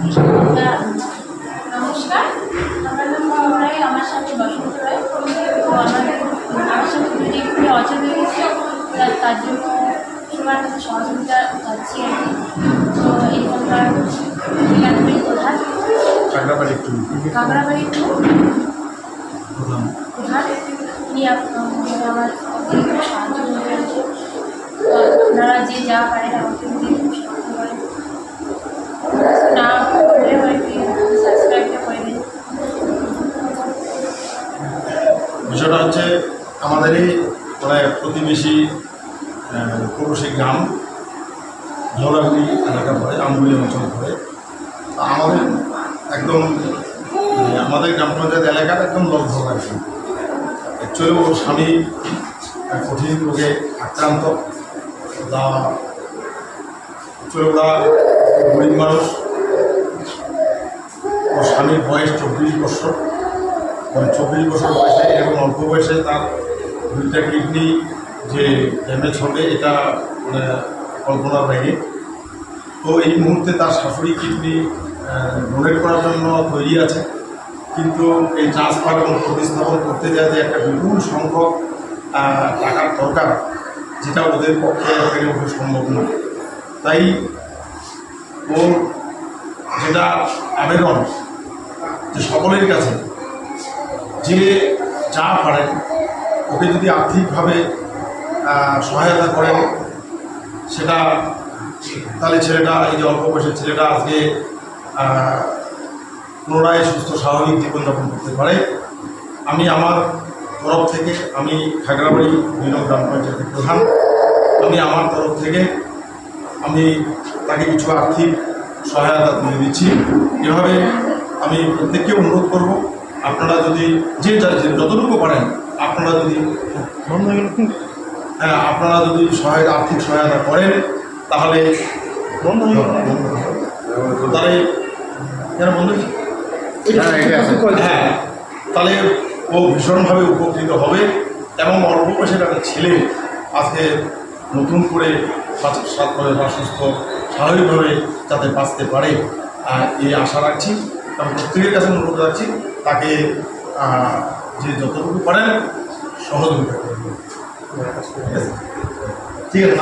নমস্কার, আমার নাম রায়, আমার সাথে বসন্ত রায়। তো আমার সাথে দুটি খুবই অচেন হয়ে গেছে, তার জন্য সবার কাছে সহযোগিতা চাচ্ছি আর কি। তো এখানকার একাডেমির প্রধান কাঁকড়াবাড়ি টু প্রধান উনি আমার খুব সাহায্য করে আর কি। আপনারা যে যা পারেন আমাকে খুব সাহায্য করেন, না করলে হয়তো সাবস্ক্রাইবটা করে দিন। বিষয়টা হচ্ছে আমাদেরই প্রায় প্রতিবেশী পড়োশী গ্রাম ঝোলাগুড়ি এলাকা পড়ে, আমগুলি অঞ্চল পড়ে। আমাদের একদম আমাদের গ্রাম পঞ্চায়েত এলাকার একদম লব্ধ আর কি। অ্যাকচুয়ালি ওর স্বামী কঠিন রোগে আক্রান্ত। তা অ্যাকচুয়ালি ওরা গরিব মানুষ। ওর স্বামীর বয়স 24 বছর, 24 বছর বয়সে এবং অল্প বয়সে তার দুইটা কিডনি যে ড্যামেজ হবে এটা মানে কল্পনার বাইরে। তো এই মুহূর্তে তার শাশুড়ি কিডনি ডোনেট করার জন্য তৈরি আছে, কিন্তু এই ট্রান্সফার এবং প্রতিস্থাপন করতে যায় যে একটা বিপুল সংখ্যক টাকার দরকার, যেটা ওদের পক্ষে পেরে ওঠা সম্ভব না। তাই ওর যেটা আবেদন যে সকলের কাছে যে যা পারেন ওকে যদি আর্থিকভাবে সহায়তা করেন, সেটা তাহলে ছেলেটা, এই যে অল্প বয়সের ছেলেটা আজকে পুনরায় সুস্থ স্বাভাবিক জীবনযাপন করতে পারে। আমি আমার তরফ থেকে, আমি খাগড়াবাড়ি 2 নং গ্রাম পঞ্চায়েতের প্রধান, আমি আমার তরফ থেকে আমি তাকে কিছু আর্থিক সহায়তা তুলে দিচ্ছি। এভাবে আমি প্রত্যেককে অনুরোধ করব, আপনারা যদি যে যতটুকু পারেন আপনারা যদি আপনারা যদি আর্থিক সহায়তা করেন তাহলে তাহলে কেন বন্ধু হ্যাঁ তাহলে ও ভীষণভাবে উপকৃত হবে এবং অল্প বয়সের একটা ছেলে আজকে নতুন করে সুস্থ স্বাভাবিকভাবে যাতে বাঁচতে পারে এই আশা রাখছি এবং প্রত্যেকের কাছে অনুরোধ রাখছি তাকে যে যতটুকু পারেন সহযোগিতা করবেন। ঠিক আছে,